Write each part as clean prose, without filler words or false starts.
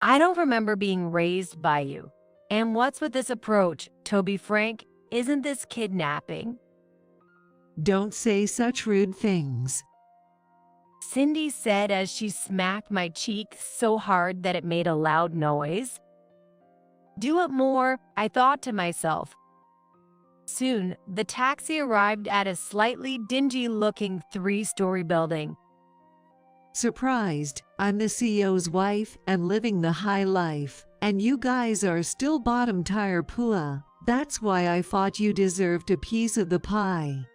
I don't remember being raised by you. And what's with this approach, Toby Frank? Isn't this kidnapping? Don't say such rude things. Cindy said as she smacked my cheek so hard that it made a loud noise. Do it more, I thought to myself. Soon, the taxi arrived at a slightly dingy-looking 3-story building. Surprised, I'm the CEO's wife and living the high life, and you guys are still bottom tier pua. That's why I thought you deserved a piece of the pie.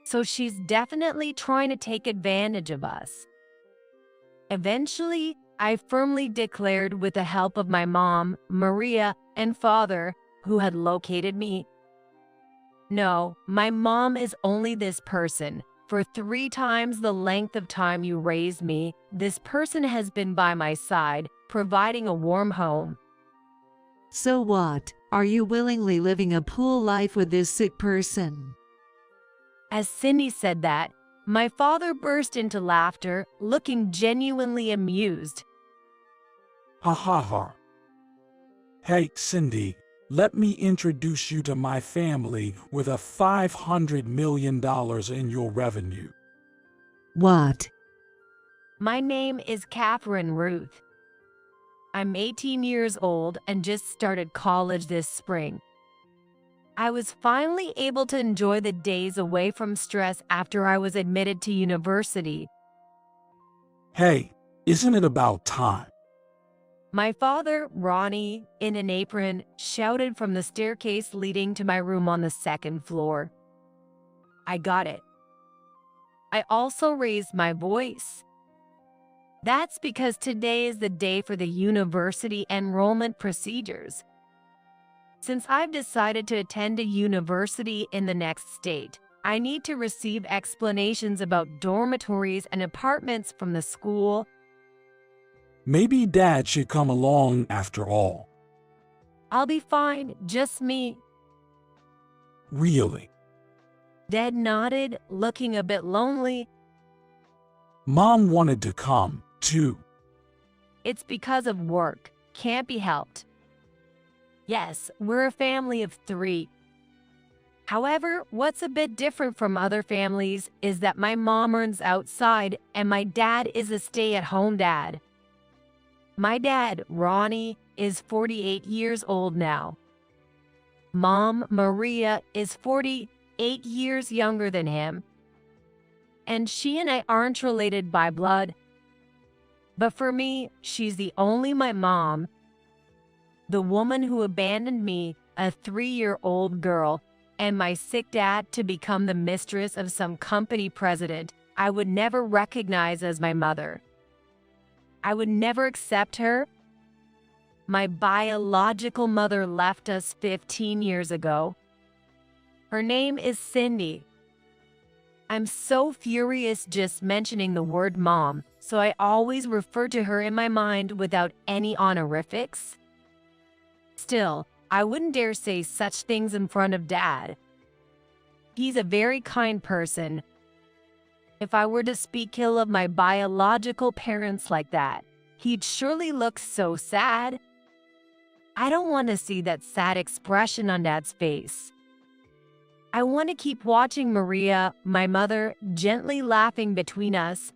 So she's definitely trying to take advantage of us. Eventually, I firmly declared with the help of my mom, Maria, and father, who had located me. No, my mom is only this person. For 3 times the length of time you raised me, this person has been by my side, providing a warm home. So what? Are you willingly living a pool life with this sick person? As Cindy said that, my father burst into laughter, looking genuinely amused. Ha ha ha. Hey, Cindy, let me introduce you to my family with a $500 million in your revenue. What? My name is Catherine Ruth. I'm 18 years old and just started college this spring. I was finally able to enjoy the days away from stress after I was admitted to university. Hey, isn't it about time? My father, Ronnie, in an apron, shouted from the staircase leading to my room on the 2nd floor. I got it. I also raised my voice. That's because today is the day for the university enrollment procedures. Since I've decided to attend a university in the next state, I need to receive explanations about dormitories and apartments from the school. Maybe Dad should come along after all. I'll be fine, just me. Really? Dad nodded, looking a bit lonely. Mom wanted to come, too. It's because of work. Can't be helped. Yes, we're a family of 3. However, what's a bit different from other families is that my mom earns outside and my dad is a stay-at-home dad. My dad, Ronnie, is 48 years old now. Mom, Maria, is 48 years younger than him. And she and I aren't related by blood. But for me, she's the only my mom. The woman who abandoned me, a 3-year-old girl, and my sick dad to become the mistress of some company president I would never recognize as my mother. I would never accept her. My biological mother left us 15 years ago. Her name is Cindy. I'm so furious just mentioning the word mom, so I always refer to her in my mind without any honorifics. Still, I wouldn't dare say such things in front of Dad. He's a very kind person. If I were to speak ill of my biological parents like that, he'd surely look so sad. I don't want to see that sad expression on Dad's face. I want to keep watching Maria, my mother, gently laughing between us.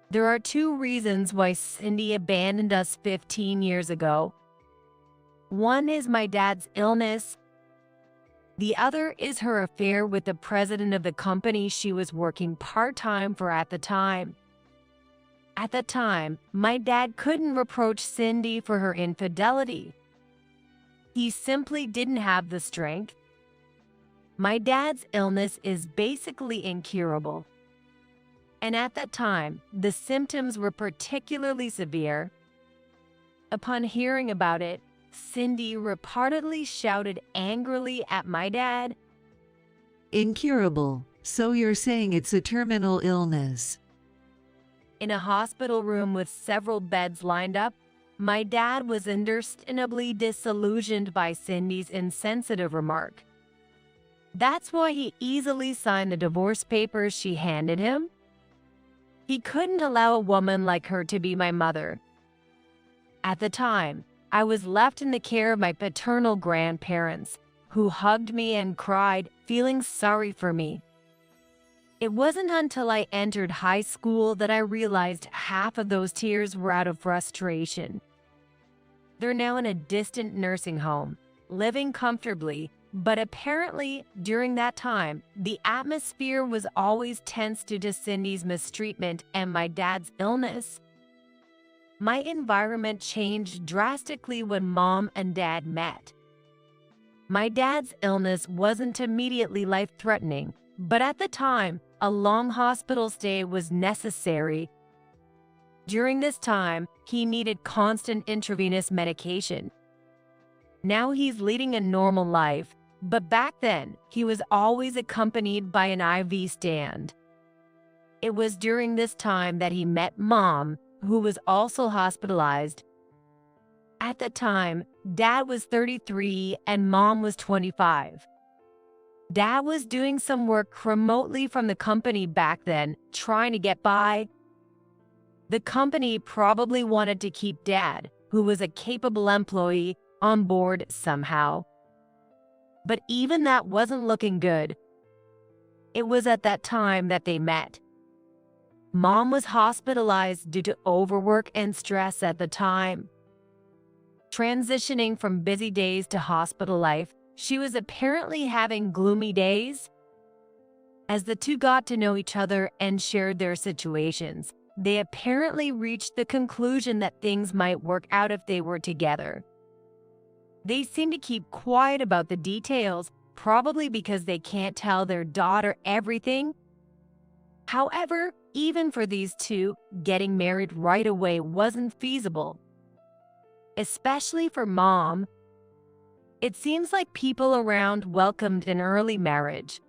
There are 2 reasons why Cindy abandoned us 15 years ago. One is my dad's illness. The other is her affair with the president of the company she was working part-time for at the time. At the time, my dad couldn't reproach Cindy for her infidelity. He simply didn't have the strength. My dad's illness is basically incurable. And at that time, the symptoms were particularly severe. Upon hearing about it, Cindy reportedly shouted angrily at my dad. Incurable. So you're saying it's a terminal illness? In a hospital room with several beds lined up, my dad was understandably disillusioned by Cindy's insensitive remark. That's why he easily signed the divorce papers she handed him. He couldn't allow a woman like her to be my mother. At the time, I was left in the care of my paternal grandparents, who hugged me and cried, feeling sorry for me. It wasn't until I entered high school that I realized half of those tears were out of frustration. They're now in a distant nursing home, living comfortably, but apparently, during that time, the atmosphere was always tense due to Cindy's mistreatment and my dad's illness. My environment changed drastically when Mom and Dad met. My dad's illness wasn't immediately life-threatening, but at the time, a long hospital stay was necessary. During this time, he needed constant intravenous medication. Now he's leading a normal life, but back then, he was always accompanied by an IV stand. It was during this time that he met Mom, who was also hospitalized. At the time, Dad was 33 and Mom was 25. Dad was doing some work remotely from the company back then, trying to get by. The company probably wanted to keep Dad, who was a capable employee, on board somehow. But even that wasn't looking good. It was at that time that they met. Mom was hospitalized due to overwork and stress at the time. Transitioning from busy days to hospital life, she was apparently having gloomy days. As the two got to know each other and shared their situations, they apparently reached the conclusion that things might work out if they were together. They seem to keep quiet about the details, probably because they can't tell their daughter everything. However, even for these two, getting married right away wasn't feasible. Especially for Mom. It seems like people around welcomed an early marriage.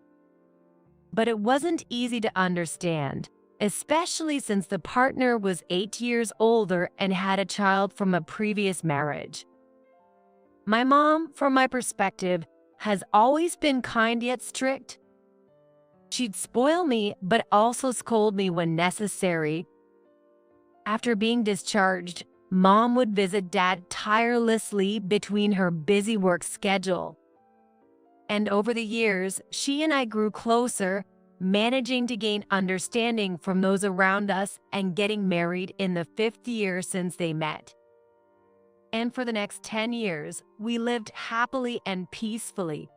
But it wasn't easy to understand, especially since the partner was 8 years older and had a child from a previous marriage. My mom, from my perspective, has always been kind yet strict. She'd spoil me, but also scold me when necessary. After being discharged, Mom would visit Dad tirelessly between her busy work schedule. And over the years, she and I grew closer, managing to gain understanding from those around us and getting married in the 5th year since they met. And for the next 10 years, we lived happily and peacefully.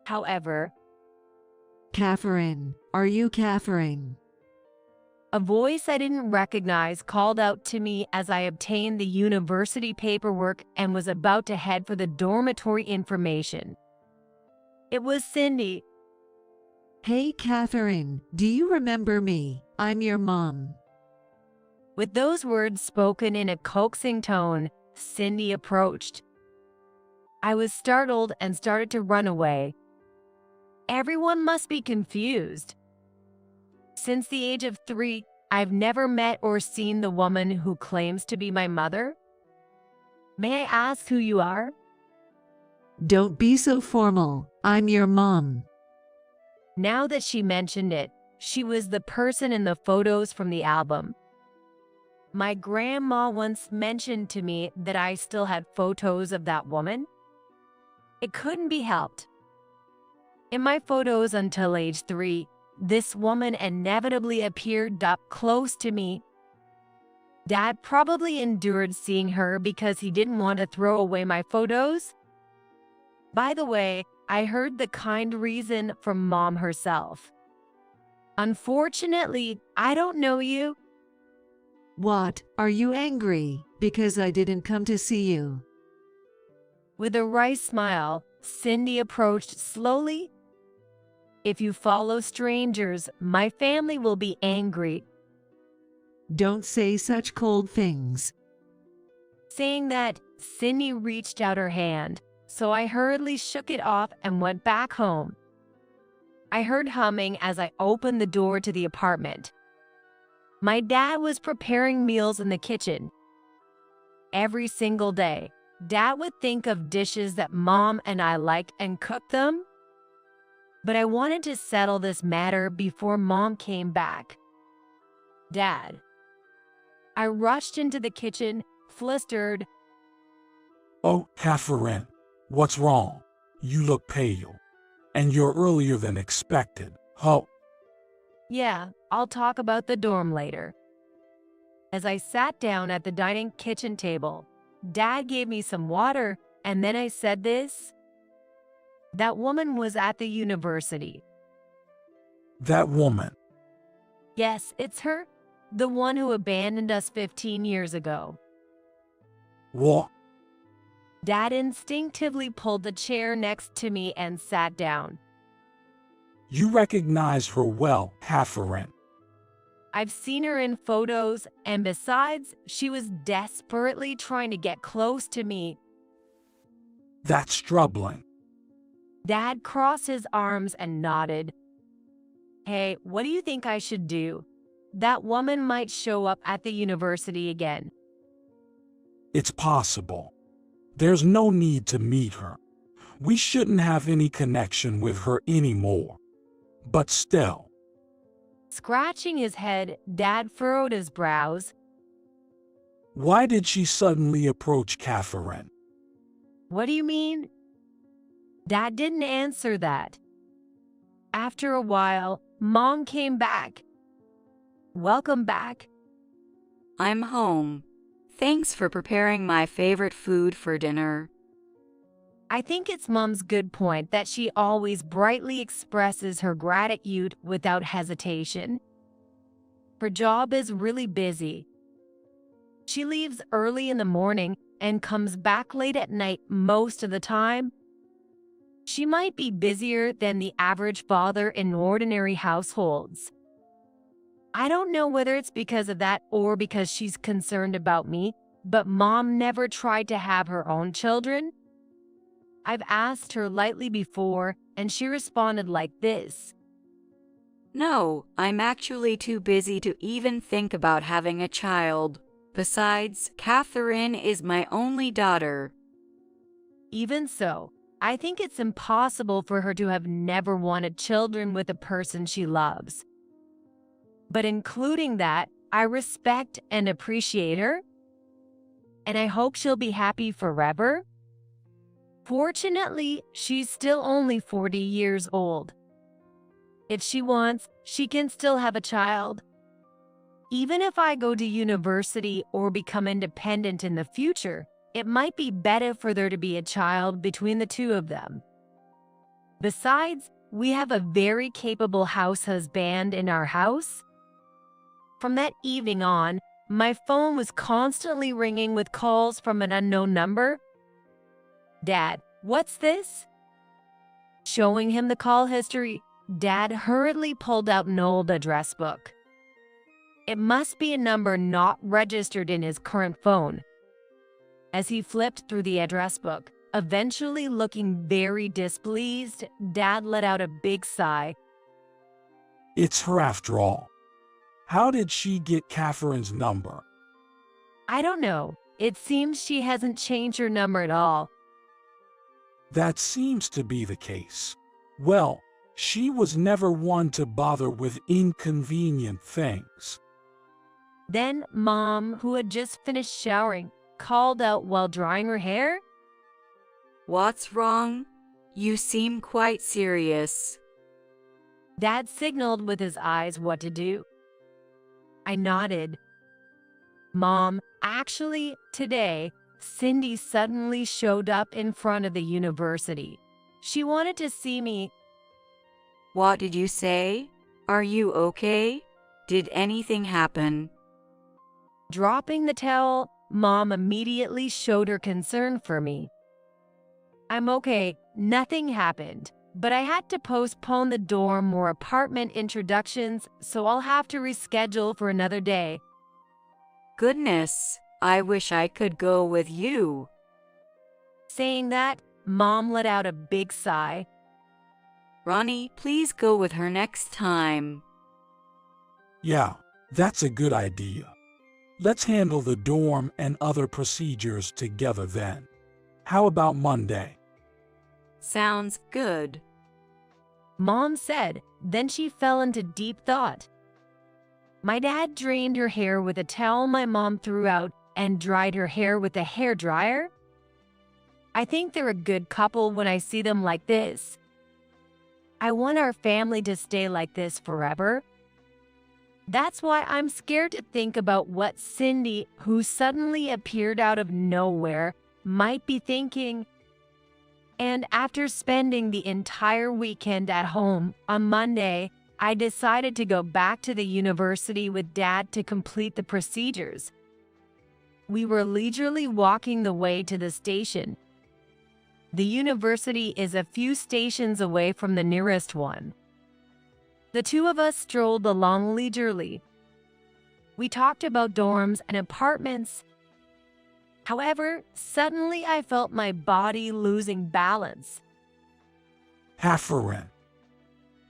However, Catherine, are you Catherine? a voice I didn't recognize called out to me as I obtained the university paperwork and was about to head for the dormitory information. It was Cindy. Hey Catherine, do you remember me? I'm your mom. With those words spoken in a coaxing tone, Cindy approached. I was startled and started to run away. Everyone must be confused. Since the age of 3, I've never met or seen the woman who claims to be my mother. May I ask who you are? Don't be so formal. I'm your mom. Now that she mentioned it, she was the person in the photos from the album. My grandma once mentioned to me that I still had photos of that woman. It couldn't be helped. In my photos until age 3, this woman inevitably appeared up close to me. Dad probably endured seeing her because he didn't want to throw away my photos. By the way, I heard the kind reason from Mom herself. Unfortunately, I don't know you. What, are you angry because I didn't come to see you? With a wry smile, Cindy approached slowly. If you follow strangers, my family will be angry. Don't say such cold things. Saying that, Cindy reached out her hand, so I hurriedly shook it off and went back home. I heard humming as I opened the door to the apartment. My dad was preparing meals in the kitchen. Every single day, Dad would think of dishes that Mom and I liked and cook them. But I wanted to settle this matter before Mom came back. Dad. I rushed into the kitchen, flustered. Oh, Catherine, what's wrong? You look pale. And you're earlier than expected. Oh, Yeah, I'll talk about the dorm later. As I sat down at the dining kitchen table, Dad gave me some water, and then I said this. That woman was at the university. that woman. Yes, it's her. The one who abandoned us 15 years ago. What? Dad instinctively pulled the chair next to me and sat down. You recognize her well, Catherine. I've seen her in photos, and besides, she was desperately trying to get close to me. That's troubling. Dad crossed his arms and nodded. Hey, what do you think I should do? That woman might show up at the university again. It's possible. There's no need to meet her. We shouldn't have any connection with her anymore. But still. Scratching his head, Dad furrowed his brows. Why did she suddenly approach Catherine? What do you mean? Dad didn't answer that. After a while, Mom came back. Welcome back. I'm home. Thanks for preparing my favorite food for dinner. I think it's Mom's good point that she always brightly expresses her gratitude without hesitation. Her job is really busy. She leaves early in the morning and comes back late at night most of the time. She might be busier than the average father in ordinary households. I don't know whether it's because of that or because she's concerned about me, but Mom never tried to have her own children. I've asked her lightly before, and she responded like this. No, I'm actually too busy to even think about having a child. Besides, Catherine is my only daughter. Even so, I think it's impossible for her to have never wanted children with a person she loves. But including that, I respect and appreciate her, and I hope she'll be happy forever. Fortunately, she's still only 40 years old. If she wants, she can still have a child. Even if I go to university or become independent in the future, it might be better for there to be a child between the two of them. Besides, we have a very capable house husband in our house. From that evening on, my phone was constantly ringing with calls from an unknown number. Dad, what's this? Showing him the call history, Dad hurriedly pulled out an old address book. It must be a number not registered in his current phone. As he flipped through the address book, eventually looking very displeased, Dad let out a big sigh. It's her after all. How did she get Catherine's number? I don't know. It seems she hasn't changed her number at all. That seems to be the case. Well, she was never one to bother with inconvenient things. Then Mom, who had just finished showering, called out while drying her hair. What's wrong? You seem quite serious. Dad signaled with his eyes what to do. I nodded. Mom, actually, today, Cindy suddenly showed up in front of the university. She wanted to see me. What did you say? Are you okay? Did anything happen? Dropping the towel, Mom immediately showed her concern for me. I'm okay, nothing happened, but I had to postpone the dorm or apartment introductions, so I'll have to reschedule for another day. Goodness, I wish I could go with you. Saying that, Mom let out a big sigh. Ronnie, please go with her next time. Yeah, that's a good idea. Let's handle the dorm and other procedures together then. How about Monday? Sounds good. Mom said, then she fell into deep thought. My dad drained her hair with a towel my mom threw out and dried her hair with a hairdryer. I think they're a good couple when I see them like this. I want our family to stay like this forever. That's why I'm scared to think about what Cindy, who suddenly appeared out of nowhere, might be thinking. And after spending the entire weekend at home, on Monday, I decided to go back to the university with Dad to complete the procedures. We were leisurely walking the way to the station. The university is a few stations away from the nearest one. The two of us strolled along leisurely. We talked about dorms and apartments. However, suddenly I felt my body losing balance. Harassment.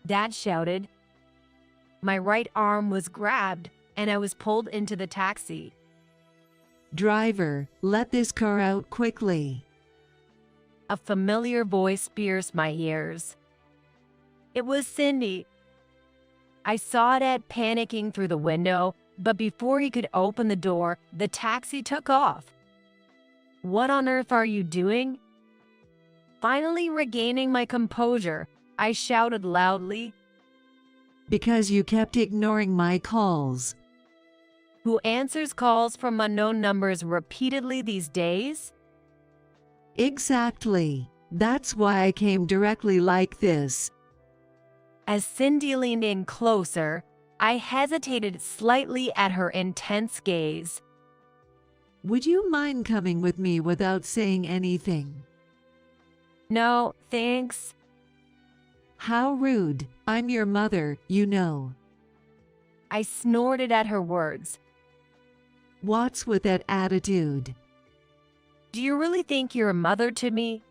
Dad shouted. My right arm was grabbed, and I was pulled into the taxi. Driver, let this car out quickly. A familiar voice pierced my ears. It was Cindy. I saw Dad panicking through the window, but before he could open the door, the taxi took off. What on earth are you doing? Finally regaining my composure, I shouted loudly. Because you kept ignoring my calls. Who answers calls from unknown numbers repeatedly these days? Exactly. That's why I came directly like this. As Cindy leaned in closer, I hesitated slightly at her intense gaze. Would you mind coming with me without saying anything? No, thanks. How rude. I'm your mother, you know. I snorted at her words. What's with that attitude? Do you really think you're a mother to me?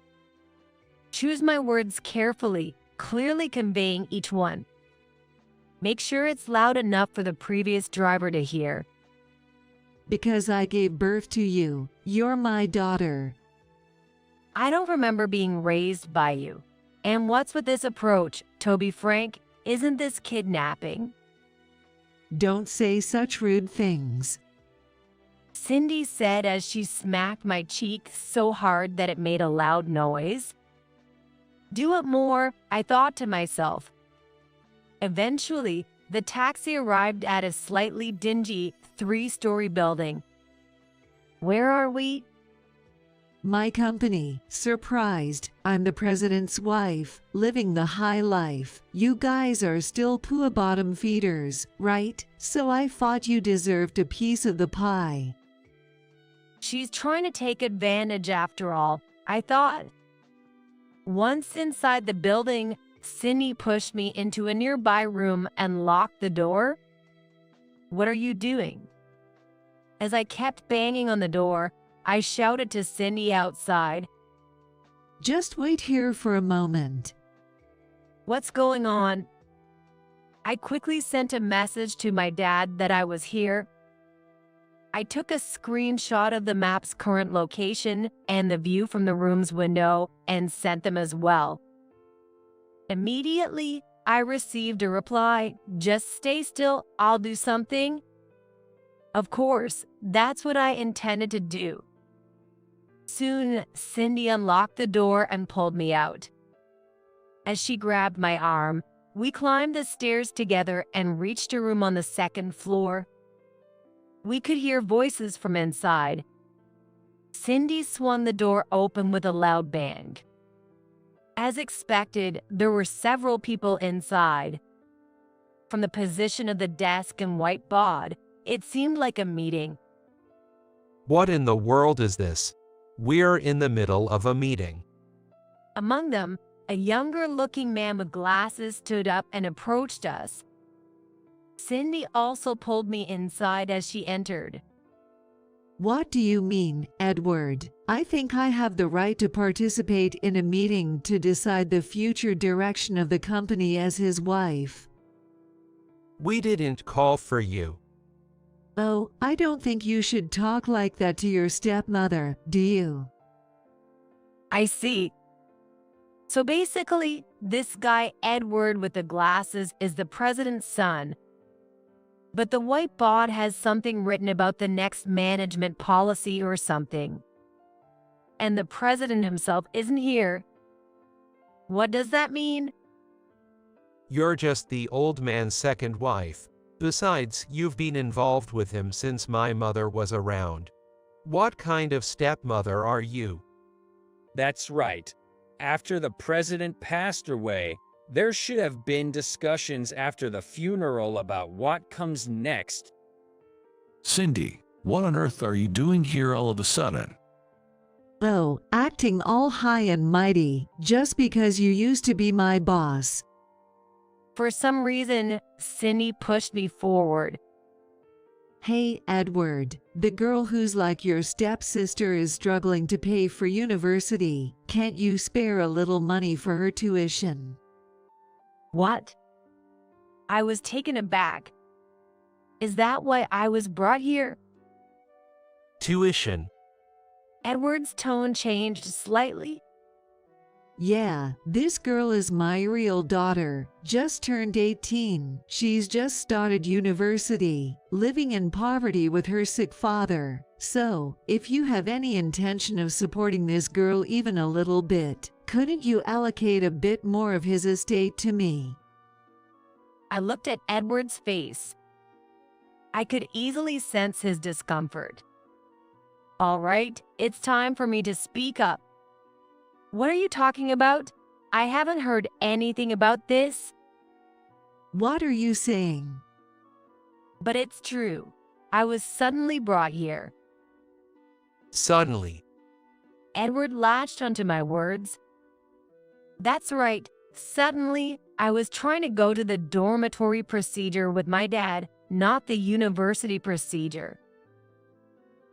Choose my words carefully, clearly conveying each one. Make sure it's loud enough for the previous driver to hear. Because I gave birth to you. You're my daughter. I don't remember being raised by you. And what's with this approach, Toby Frank? Isn't this kidnapping? Don't say such rude things. Cindy said as she smacked my cheek so hard that it made a loud noise. Do it more, I thought to myself. Eventually, the taxi arrived at a slightly dingy 3-story building. Where are we? My company. Surprised. I'm the president's wife, living the high life. You guys are still poor bottom feeders, right? So I thought you deserved a piece of the pie. She's trying to take advantage after all, I thought. Once inside the building, Cindy pushed me into a nearby room and locked the door. What are you doing? As I kept banging on the door, I shouted to Cindy outside. Just wait here for a moment. What's going on? I quickly sent a message to my dad that I was here. I took a screenshot of the map's current location and the view from the room's window and sent them as well. Immediately, I received a reply, "Just stay still, I'll do something." Of course, that's what I intended to do. Soon, Cindy unlocked the door and pulled me out. As she grabbed my arm, we climbed the stairs together and reached a room on the 2nd floor. We could hear voices from inside. Cindy swung the door open with a loud bang. As expected, there were several people inside. From the position of the desk and whiteboard, it seemed like a meeting. What in the world is this? We're in the middle of a meeting. Among them, a younger-looking man with glasses stood up and approached us. Cindy also pulled me inside as she entered. What do you mean, Edward? I think I have the right to participate in a meeting to decide the future direction of the company as his wife. We didn't call for you. Oh, I don't think you should talk like that to your stepmother, do you? I see. So basically, this guy Edward with the glasses is the president's son. But the white bod has something written about the next management policy or something. And the president himself isn't here. What does that mean? You're just the old man's second wife. Besides, you've been involved with him since my mother was around. What kind of stepmother are you? That's right. After the president passed away, there should have been discussions after the funeral about what comes next. Cindy, what on earth are you doing here all of a sudden? Oh, acting all high and mighty, just because you used to be my boss. For some reason, Cindy pushed me forward. Hey, Edward, the girl who's like your stepsister is struggling to pay for university. Can't you spare a little money for her tuition? What? I was taken aback. Is that why I was brought here? Tuition. Edward's tone changed slightly. Yeah, this girl is my real daughter. Just turned 18. She's just started university, living in poverty with her sick father. So, if you have any intention of supporting this girl even a little bit, couldn't you allocate a bit more of his estate to me? I looked at Edward's face. I could easily sense his discomfort. All right, it's time for me to speak up. What are you talking about? I haven't heard anything about this. What are you saying? But it's true. I was suddenly brought here. Suddenly. Edward latched onto my words. That's right. Suddenly, I was trying to go to the dormitory procedure with my dad, not the university procedure.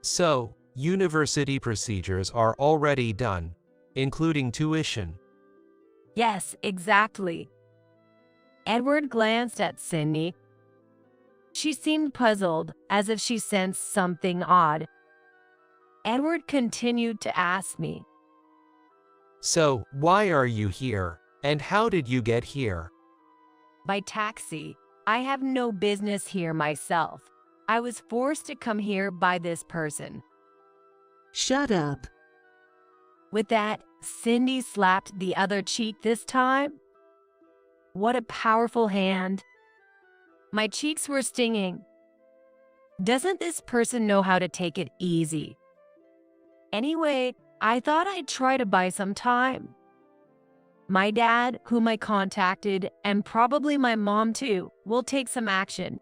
So, university procedures are already done, including tuition. Yes, exactly. Edward glanced at Cindy. She seemed puzzled, as if she sensed something odd. Edward continued to ask me. So, why are you here, and how did you get here? By taxi. I have no business here myself. I was forced to come here by this person. Shut up. With that, Cindy slapped the other cheek this time. What a powerful hand. My cheeks were stinging. Doesn't this person know how to take it easy? Anyway, I thought I'd try to buy some time. My dad, whom I contacted, and probably my mom too, will take some action.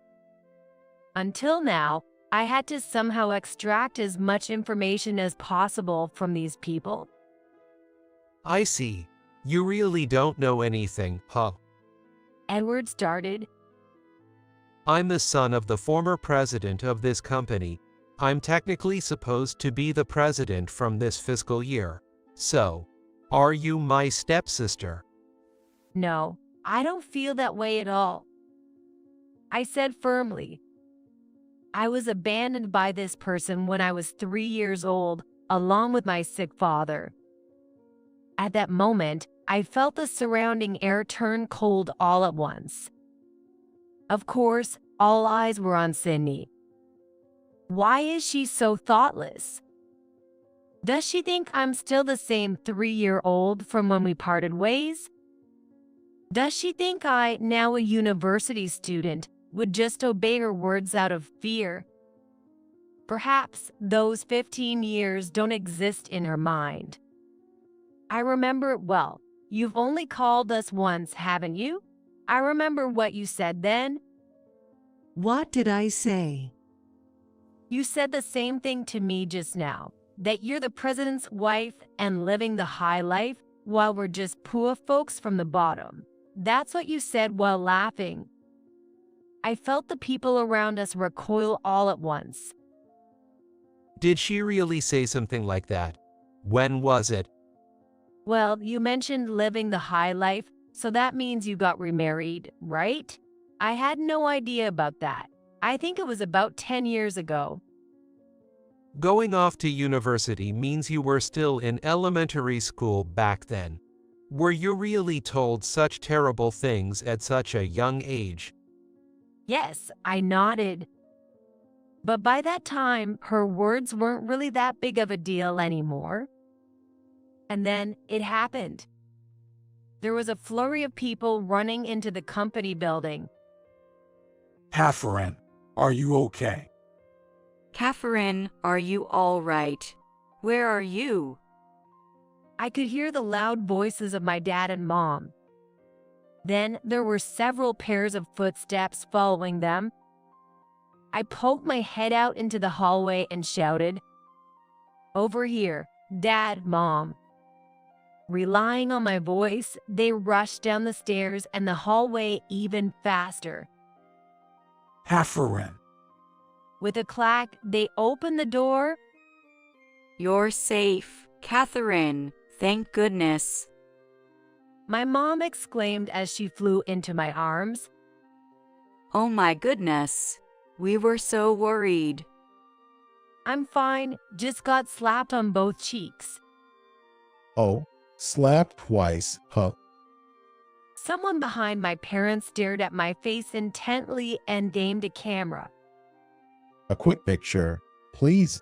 Until now, I had to somehow extract as much information as possible from these people. I see. You really don't know anything, huh? Edward started. I'm the son of the former president of this company. I'm technically supposed to be the president from this fiscal year. So, are you my stepsister? No, I don't feel that way at all. I said firmly. I was abandoned by this person when I was 3 years old, along with my sick father. At that moment, I felt the surrounding air turn cold all at once. Of course, all eyes were on Cindy. Why is she so thoughtless? Does she think I'm still the same 3-year-old from when we parted ways? Does she think I, now a university student, would just obey her words out of fear? Perhaps those 15 years don't exist in her mind. I remember it well. You've only called us once, haven't you? I remember what you said then. What did I say? You said the same thing to me just now, that you're the president's wife and living the high life while we're just poor folks from the bottom. That's what you said while laughing. I felt the people around us recoil all at once. Did she really say something like that? When was it? Well, you mentioned living the high life, so that means you got remarried, right? I had no idea about that. I think it was about 10 years ago. Going off to university means you were still in elementary school back then. Were you really told such terrible things at such a young age? Yes, I nodded. But by that time, her words weren't really that big of a deal anymore. And then it happened. There was a flurry of people running into the company building. Catherine, are you okay? Catherine, are you all right? Where are you? I could hear the loud voices of my dad and mom. Then there were several pairs of footsteps following them. I poked my head out into the hallway and shouted, "Over here, Dad, Mom." Relying on my voice, they rushed down the stairs and the hallway even faster. Catherine, With a clack, they opened the door. You're safe, Catherine. Thank goodness. My mom exclaimed as she flew into my arms. Oh my goodness. We were so worried. I'm fine, just got slapped on both cheeks. Oh, slapped twice, huh? Someone behind my parents stared at my face intently and aimed a camera. A quick picture, please.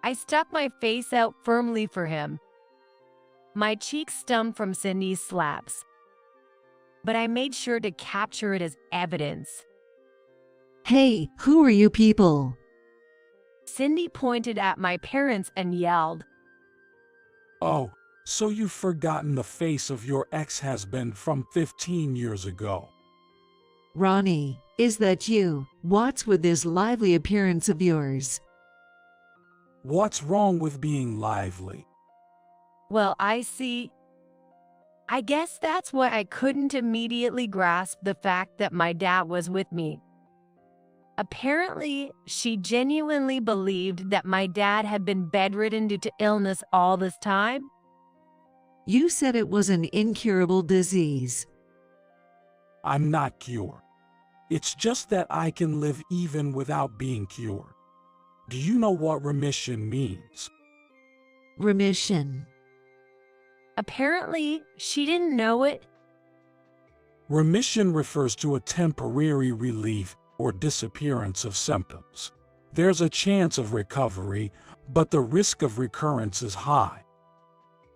I stuck my face out firmly for him. My cheeks stung from Cindy's slaps, but I made sure to capture it as evidence. Hey, who are you people? Cindy pointed at my parents and yelled, oh, so you've forgotten the face of your ex-husband from 15 years ago. Ronnie, is that you? What's with this lively appearance of yours? What's wrong with being lively? "Well, I see." I guess that's why I couldn't immediately grasp the fact that my dad was with me. Apparently, she genuinely believed that my dad had been bedridden due to illness all this time. You said it was an incurable disease. I'm not cured. It's just that I can live even without being cured. Do you know what remission means? Remission. Apparently, she didn't know it. Remission refers to a temporary relief or disappearance of symptoms. There's a chance of recovery, but the risk of recurrence is high.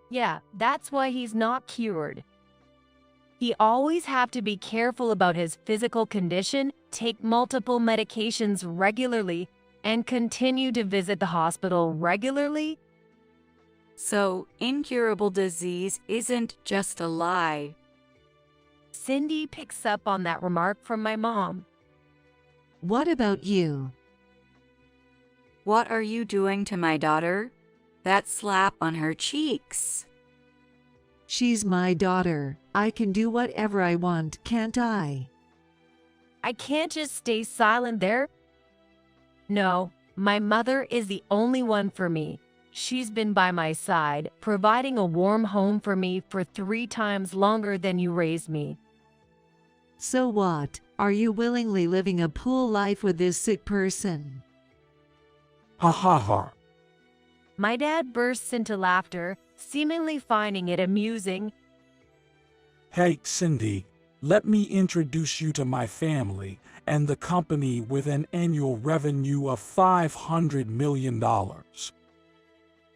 Yeah, that's why he's not cured. He always have to be careful about his physical condition, take multiple medications regularly, and continue to visit the hospital regularly. So, incurable disease isn't just a lie. Cindy picks up on that remark from my mom. What about you? What are you doing to my daughter? That slap on her cheeks. She's my daughter. I can do whatever I want, can't I? I can't just stay silent there. No, my mother is the only one for me. She's been by my side, providing a warm home for me for 3 times longer than you raised me. So what? Are you willingly living a pool life with this sick person? Ha ha ha. My dad bursts into laughter, seemingly finding it amusing. Hey, Cindy, let me introduce you to my family and the company with an annual revenue of $500 million.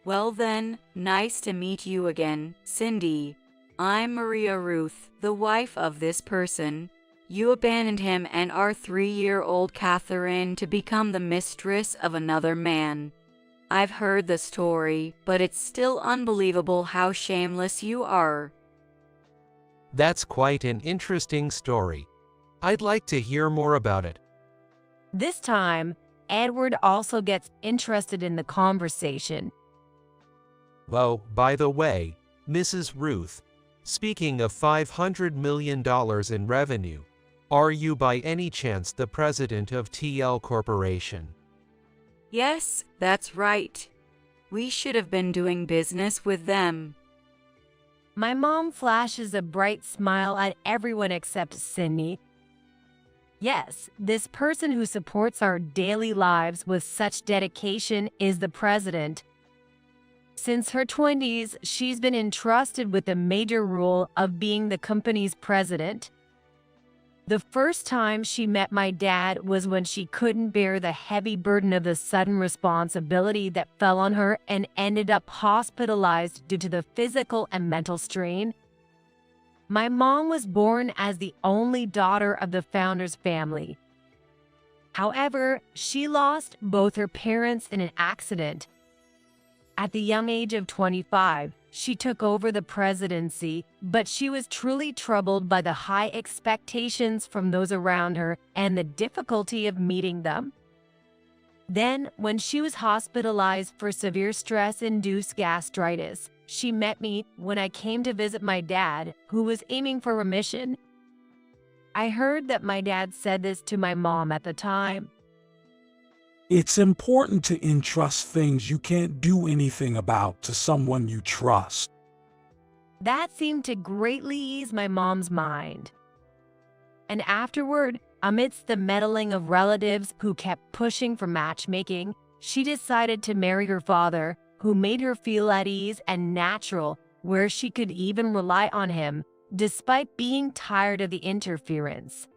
Well then, nice to meet you again, Cindy. I'm Maria Ruth, the wife of this person. You abandoned him and our 3-year-old Catherine to become the mistress of another man. I've heard the story, but it's still unbelievable how shameless you are. That's quite an interesting story. I'd like to hear more about it. This time, Edward also gets interested in the conversation. Oh, by the way, Mrs. Ruth, speaking of $500 million in revenue, are you by any chance the president of TL Corporation? Yes, that's right. We should have been doing business with them. My mom flashes a bright smile at everyone except Cindy. Yes, this person who supports our daily lives with such dedication is the president. Since her 20s, she's been entrusted with the major role of being the company's president. The first time she met my dad was when she couldn't bear the heavy burden of the sudden responsibility that fell on her and ended up hospitalized due to the physical and mental strain. My mom was born as the only daughter of the founder's family. However, she lost both her parents in an accident. At the young age of 25, she took over the presidency, but she was truly troubled by the high expectations from those around her and the difficulty of meeting them. Then, when she was hospitalized for severe stress-induced gastritis, she met me when I came to visit my dad, who was aiming for remission. I heard that my dad said this to my mom at the time. It's important to entrust things you can't do anything about to someone you trust. That seemed to greatly ease my mom's mind. And afterward, amidst the meddling of relatives who kept pushing for matchmaking, she decided to marry her father, who made her feel at ease and natural, where she could even rely on him, despite being tired of the interference.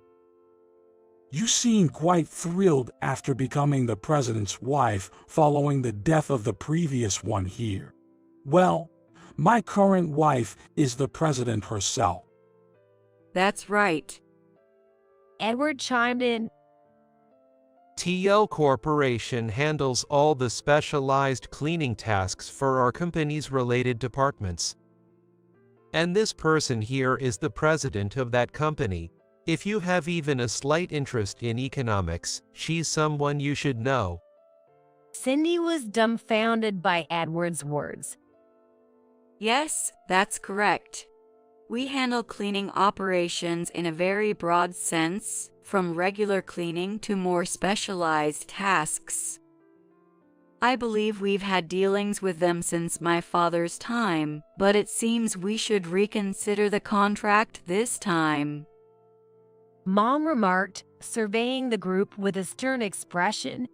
You seem quite thrilled after becoming the president's wife following the death of the previous one here. Well, my current wife is the president herself. That's right. Edward chimed in. TL Corporation handles all the specialized cleaning tasks for our company's related departments. And this person here is the president of that company. If you have even a slight interest in economics, she's someone you should know. Cindy was dumbfounded by Edward's words. Yes, that's correct. We handle cleaning operations in a very broad sense, from regular cleaning to more specialized tasks. I believe we've had dealings with them since my father's time, but it seems we should reconsider the contract this time. Mom remarked, surveying the group with a stern expression.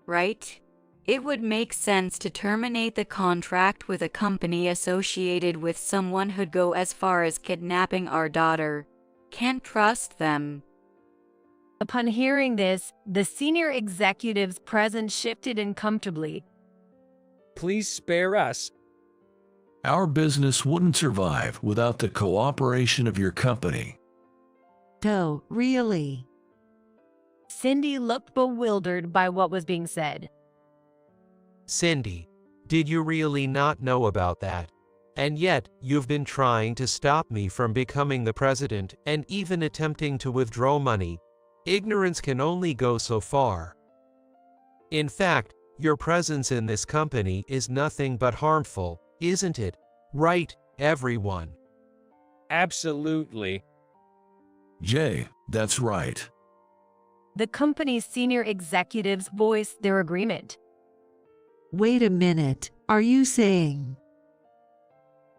Right? It would make sense to terminate the contract with a company associated with someone who'd go as far as kidnapping our daughter. Can't trust them. Upon hearing this, the senior executives present shifted uncomfortably. Please spare us. Our business wouldn't survive without the cooperation of your company. Oh, really? Cindy looked bewildered by what was being said. Cindy, did you really not know about that? And yet, you've been trying to stop me from becoming the president and even attempting to withdraw money. Ignorance can only go so far. In fact, your presence in this company is nothing but harmful, isn't it? Right, everyone? Absolutely. Jay, that's right. The company's senior executives voiced their agreement. Wait a minute, are you saying?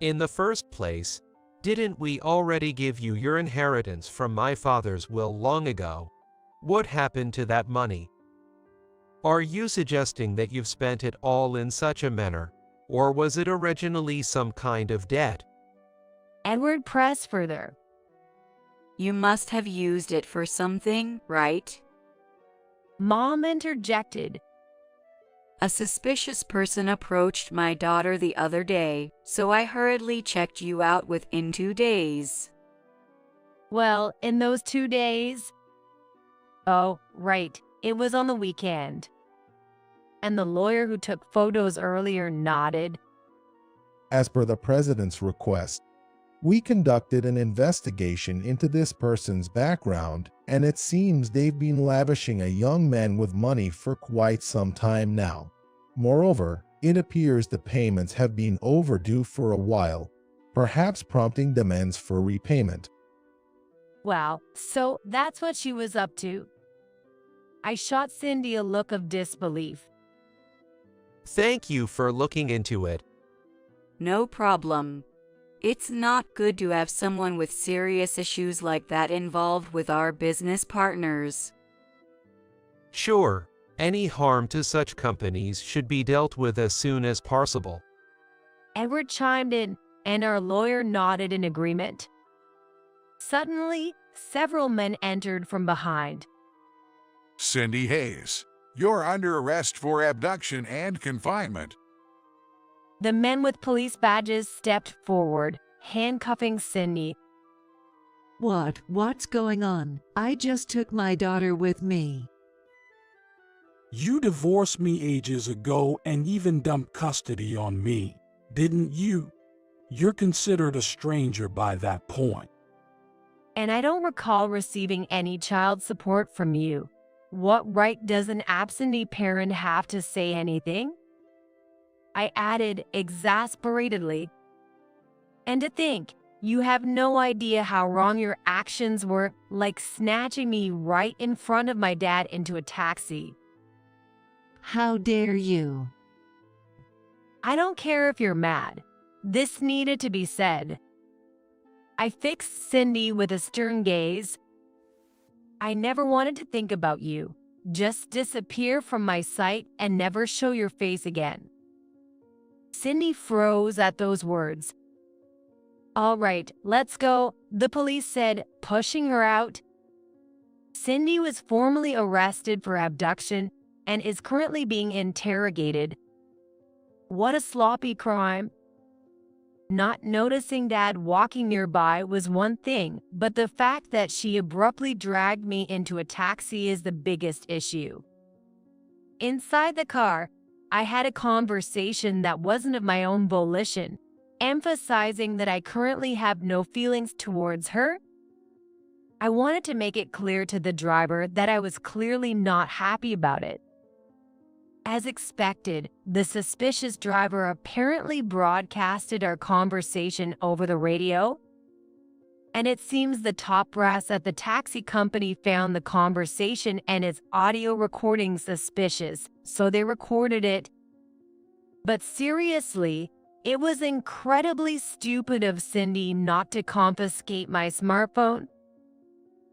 In the first place, didn't we already give you your inheritance from my father's will long ago? What happened to that money? Are you suggesting that you've spent it all in such a manner, or was it originally some kind of debt? Edward pressed further. You must have used it for something, right? Mom interjected. A suspicious person approached my daughter the other day, so I hurriedly checked you out within 2 days. Well, in those 2 days? Oh, right, it was on the weekend. And the lawyer who took photos earlier nodded. As per the president's request, we conducted an investigation into this person's background, and it seems they've been lavishing a young man with money for quite some time now. Moreover, it appears the payments have been overdue for a while, perhaps prompting demands for repayment. Wow, so that's what she was up to. I shot Cindy a look of disbelief. Thank you for looking into it. No problem. It's not good to have someone with serious issues like that involved with our business partners. Sure, any harm to such companies should be dealt with as soon as possible. Edward chimed in, and our lawyer nodded in agreement. Suddenly, several men entered from behind. Cindy Hayes, you're under arrest for abduction and confinement. The men with police badges stepped forward, handcuffing Cindy. What's going on? I just took my daughter with me. You divorced me ages ago and even dumped custody on me, didn't you? You're considered a stranger by that point. And I don't recall receiving any child support from you. What right does an absentee parent have to say anything? I added exasperatedly. And to think, you have no idea how wrong your actions were, like snatching me right in front of my dad into a taxi. How dare you? I don't care if you're mad. This needed to be said. I fixed Cindy with a stern gaze. I never wanted to think about you. Just disappear from my sight and never show your face again. Cindy froze at those words. All right, let's go, the police said, pushing her out. Cindy was formally arrested for abduction and is currently being interrogated. What a sloppy crime. Not noticing Dad walking nearby was one thing, but the fact that she abruptly dragged me into a taxi is the biggest issue. Inside the car, I had a conversation that wasn't of my own volition, emphasizing that I currently have no feelings towards her. I wanted to make it clear to the driver that I was clearly not happy about it. As expected, the suspicious driver apparently broadcasted our conversation over the radio. And it seems the top brass at the taxi company found the conversation and its audio recording suspicious, so they recorded it. But seriously, it was incredibly stupid of Cindy not to confiscate my smartphone.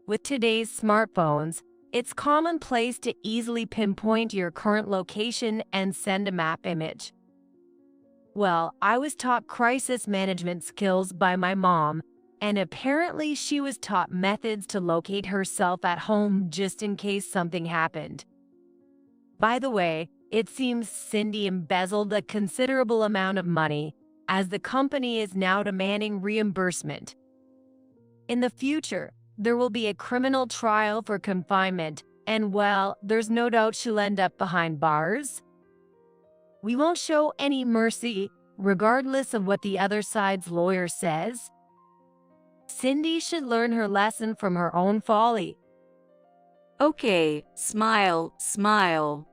With today's smartphones, it's commonplace to easily pinpoint your current location and send a map image. Well, I was taught crisis management skills by my mom, and apparently she was taught methods to locate herself at home just in case something happened. By the way, it seems Cindy embezzled a considerable amount of money, as the company is now demanding reimbursement. In the future, there will be a criminal trial for confinement, and well, there's no doubt she'll end up behind bars. We won't show any mercy, regardless of what the other side's lawyer says. Cindy should learn her lesson from her own folly. Okay, smile, smile.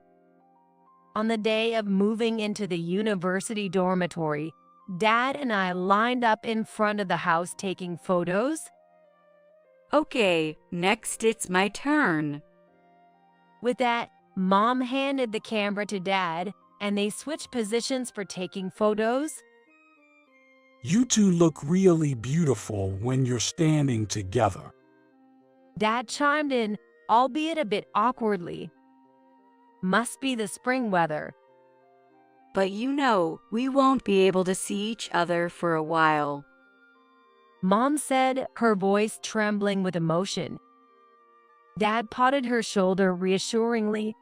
On the day of moving into the university dormitory, Dad and I lined up in front of the house taking photos. Okay, next it's my turn. With that, Mom handed the camera to Dad, and they switched positions for taking photos. You two look really beautiful when you're standing together. Dad chimed in, albeit a bit awkwardly. Must be the spring weather. But you know, we won't be able to see each other for a while. Mom said, her voice trembling with emotion. Dad patted her shoulder reassuringly.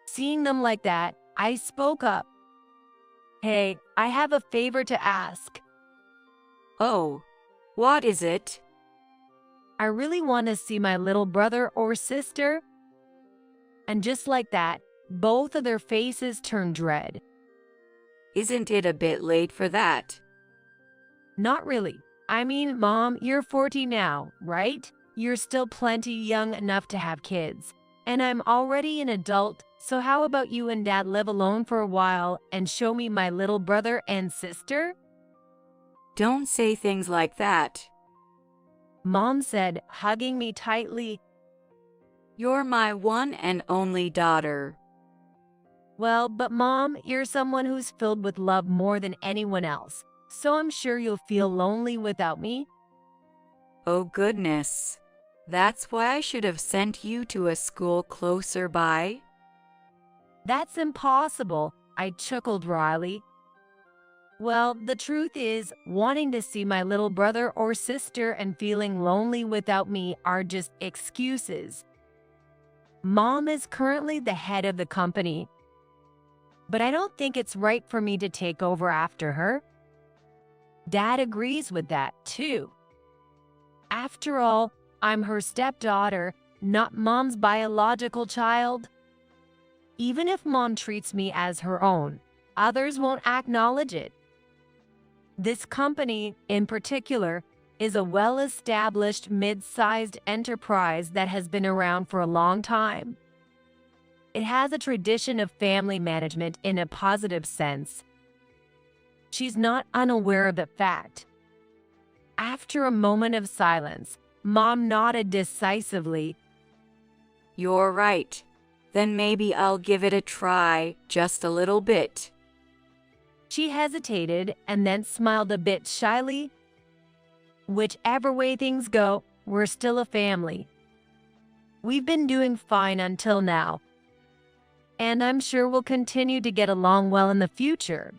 Seeing them like that, I spoke up. Hey, I have a favor to ask. Oh, what is it? I really want to see my little brother or sister. And just like that, both of their faces turned red. Isn't it a bit late for that? Not really. I mean, Mom, you're 40 now, right? You're still plenty young enough to have kids. And I'm already an adult, so how about you and Dad live alone for a while and show me my little brother and sister? Don't say things like that. Mom said, hugging me tightly. You're my one and only daughter. Well, but Mom, you're someone who's filled with love more than anyone else. So I'm sure you'll feel lonely without me. Oh goodness. That's why I should have sent you to a school closer by. That's impossible, I chuckled wryly. Well, the truth is, wanting to see my little brother or sister and feeling lonely without me are just excuses. Mom is currently the head of the company, but I don't think it's right for me to take over after her. Dad agrees with that, too. After all, I'm her stepdaughter, not Mom's biological child. Even if Mom treats me as her own, others won't acknowledge it. This company, in particular, is a well-established mid-sized enterprise that has been around for a long time. It has a tradition of family management in a positive sense. She's not unaware of the fact. After a moment of silence, Mom nodded decisively. You're right. Then maybe I'll give it a try, just a little bit. She hesitated and then smiled a bit shyly. Whichever way things go, we're still a family. We've been doing fine until now, and I'm sure we'll continue to get along well in the future.